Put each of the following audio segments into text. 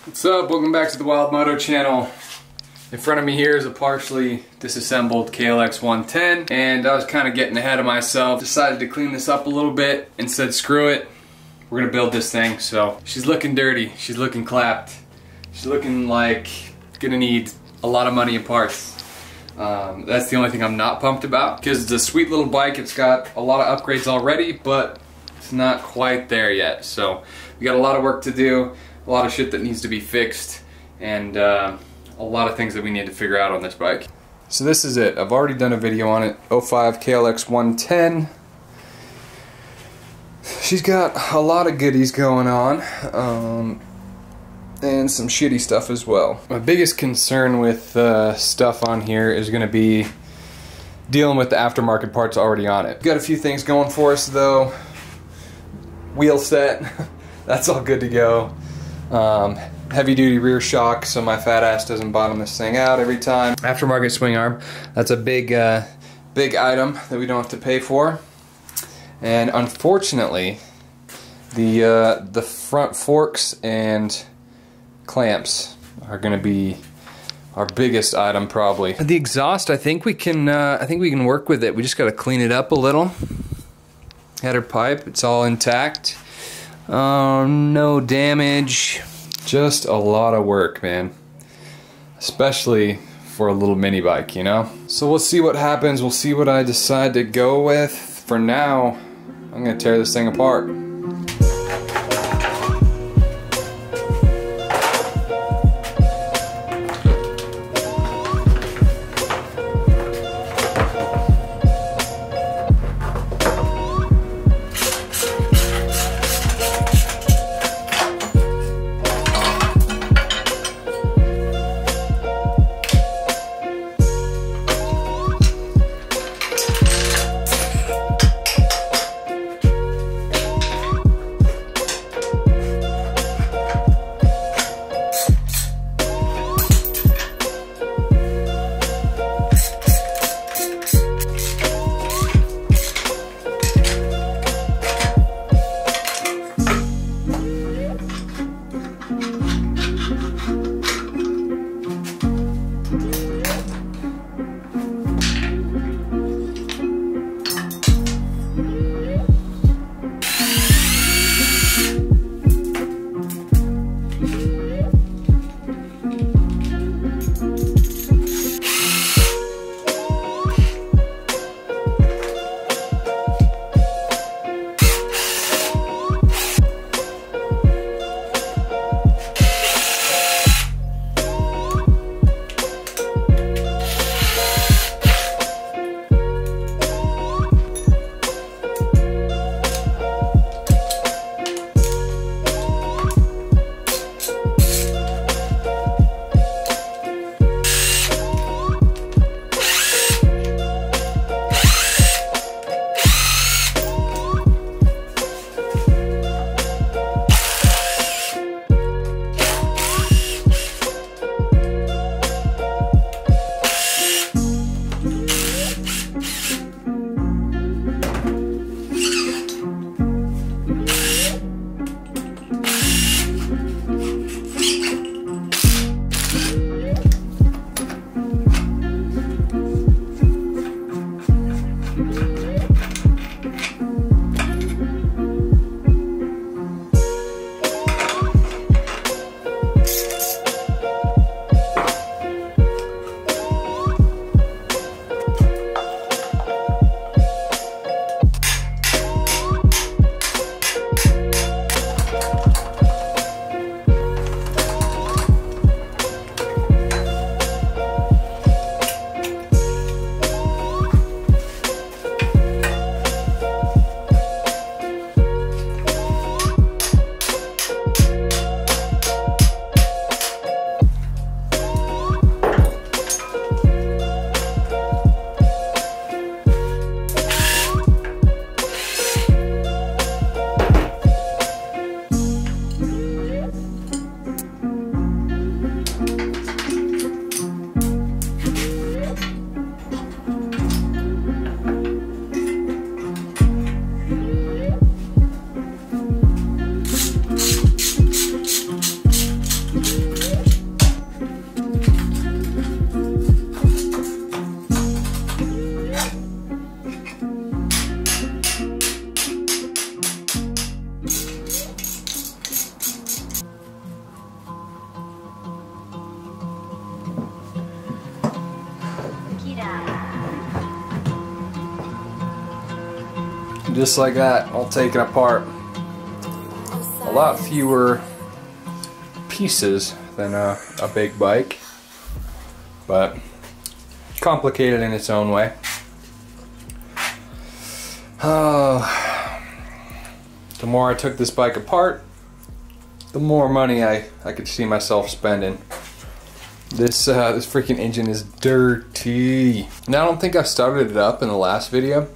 What's up? Welcome back to the Wild Moto channel. In front of me here is a partially disassembled KLX110, and I was kind of getting ahead of myself. Decided to clean this up a little bit and said screw it, we're gonna build this thing. So she's looking dirty, she's looking clapped, she's looking like gonna need a lot of money and parts. That's the only thing I'm not pumped about, because it's a sweet little bike. It's got a lot of upgrades already, but it's not quite there yet. So we got a lot of work to do, a lot of shit that needs to be fixed, and a lot of things that we need to figure out on this bike. So this is it. I've already done a video on it. 05 KLX110. She's got a lot of goodies going on, and some shitty stuff as well. My biggest concern with stuff on here is going to be dealing with the aftermarket parts already on it. We've got a few things going for us though. Wheel set, that's all good to go. Heavy duty rear shock so my fat ass doesn't bottom this thing out every time. Aftermarket swing arm, that's a big big item that we don't have to pay for. And unfortunately the front forks and clamps are going to be our biggest item probably. The exhaust, I think we can work with it. We just got to clean it up a little. Header pipe, it's all intact. No damage. Just a lot of work, man. Especially for a little mini bike, you know? So we'll see what happens. We'll see what I decide to go with. For now, I'm gonna tear this thing apart. just like that, all taken apart. A lot fewer pieces than a big bike, but complicated in its own way. The more I took this bike apart, the more money I could see myself spending. This freaking engine is dirty. Now I don't think I started it up in the last video,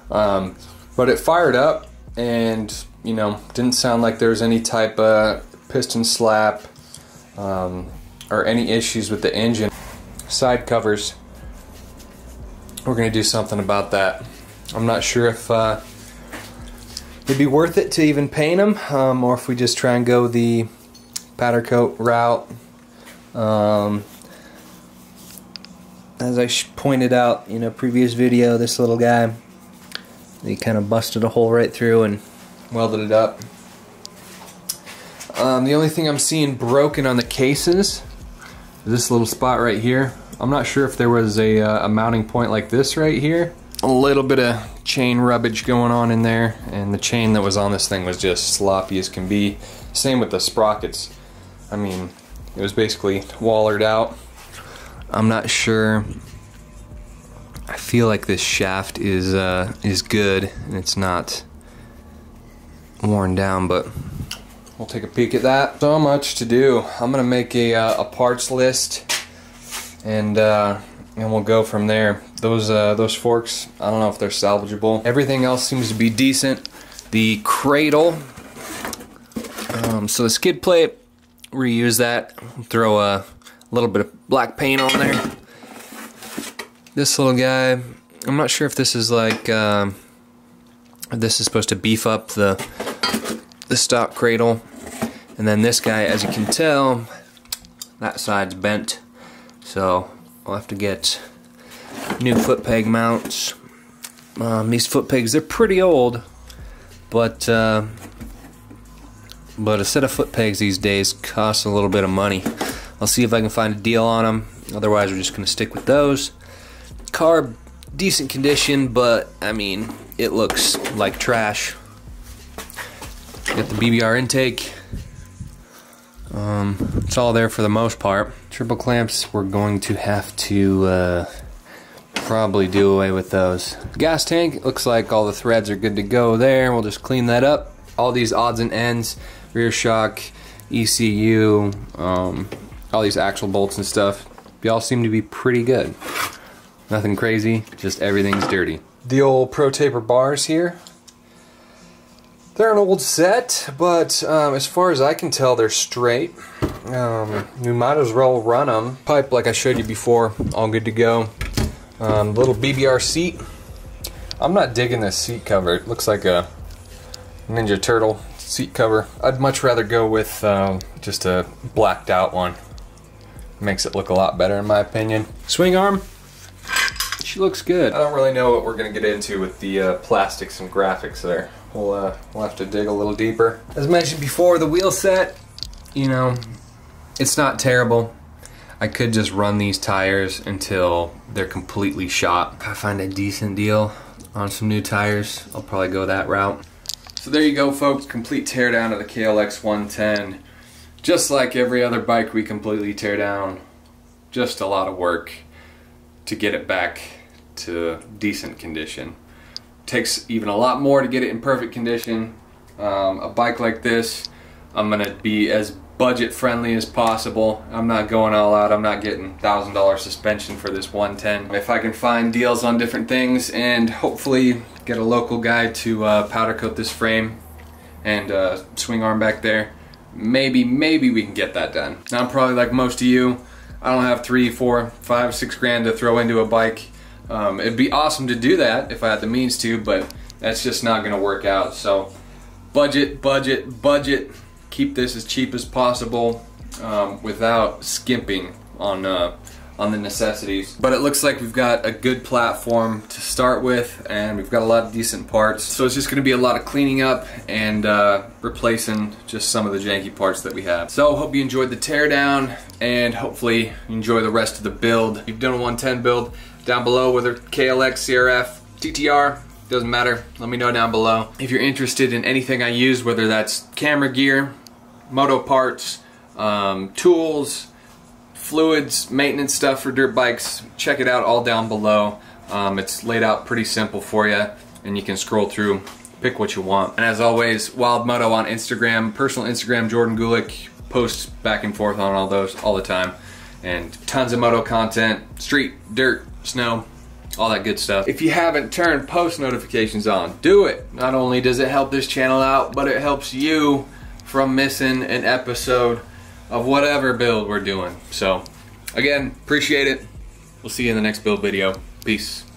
but it fired up and, you know, didn't sound like there was any type of piston slap or any issues with the engine. Side covers, we're gonna do something about that. I'm not sure if it'd be worth it to even paint them, or if we just try and go the powder coat route. As I pointed out in a previous video, this little guy, he kind of busted a hole right through and welded it up. The only thing I'm seeing broken on the cases is this little spot right here. I'm not sure if there was a mounting point like this right here. A little bit of chain rubbage going on in there, and the chain that was on this thing was just sloppy as can be. Same with the sprockets. I mean, it was basically wallered out. I'm not sure. I feel like this shaft is good and it's not worn down, but we'll take a peek at that. So much to do. I'm gonna make a parts list, and we'll go from there. Those forks, I don't know if they're salvageable. Everything else seems to be decent. The cradle, so the skid plate, reuse that. Throw a little bit of black paint on there. This little guy, I'm not sure if this is like this is supposed to beef up the stock cradle. And then this guy, as you can tell, that side's bent, so I'll have to get new foot peg mounts. These foot pegs, they're pretty old, but a set of foot pegs these days costs a little bit of money. I'll see if I can find a deal on them. Otherwise, we're just going to stick with those. Car, decent condition, but I mean, it looks like trash. Got the BBR intake. It's all there for the most part. Triple clamps, we're going to have to probably do away with those. Gas tank, looks like all the threads are good to go there. We'll just clean that up. All these odds and ends, rear shock, ECU, all these axle bolts and stuff, they all seem to be pretty good. Nothing crazy, just everything's dirty. The old Pro Taper bars here. They're an old set, but as far as I can tell, they're straight. We might as well run them. Pipe, like I showed you before, all good to go. Little BBR seat. I'm not digging this seat cover. It looks like a Ninja Turtle seat cover. I'd much rather go with just a blacked out one. Makes it look a lot better in my opinion. Swing arm, she looks good. I don't really know what we're gonna get into with the plastics and graphics there. We'll have to dig a little deeper. As mentioned before, the wheel set, you know, it's not terrible. I could just run these tires until they're completely shot. If I find a decent deal on some new tires, I'll probably go that route. So there you go, folks, complete teardown of the KLX110. Just like every other bike we completely tear down, just a lot of work to get it back to decent condition. Takes even a lot more to get it in perfect condition. A bike like this, I'm gonna be as budget friendly as possible. I'm not going all out. I'm not getting $1,000 suspension for this 110. If I can find deals on different things and hopefully get a local guy to powder coat this frame and swing arm back there, maybe we can get that done. Now I'm probably like most of you, I don't have 3, 4, 5, 6 grand to throw into a bike. It'd be awesome to do that if I had the means to, but that's just not gonna work out. So budget. Keep this as cheap as possible without skimping on the necessities. But it looks like we've got a good platform to start with, and we've got a lot of decent parts. So it's just gonna be a lot of cleaning up and replacing just some of the janky parts that we have. So hope you enjoyed the teardown, and hopefully you enjoy the rest of the build. If you've done a 110 build, down below, whether KLX, CRF, TTR, doesn't matter. Let me know down below. If you're interested in anything I use, whether that's camera gear, moto parts, tools, fluids, maintenance stuff for dirt bikes, check it out all down below. It's laid out pretty simple for you, and you can scroll through, pick what you want. And as always, Wild Moto on Instagram, personal Instagram, Jourdon Gulick, posts back and forth on all those all the time. And tons of moto content, street, dirt, snow, all that good stuff. If you haven't turned post notifications on, do it. Not only does it help this channel out, but it helps you from missing an episode of whatever build we're doing. So again, appreciate it. We'll see you in the next build video. Peace.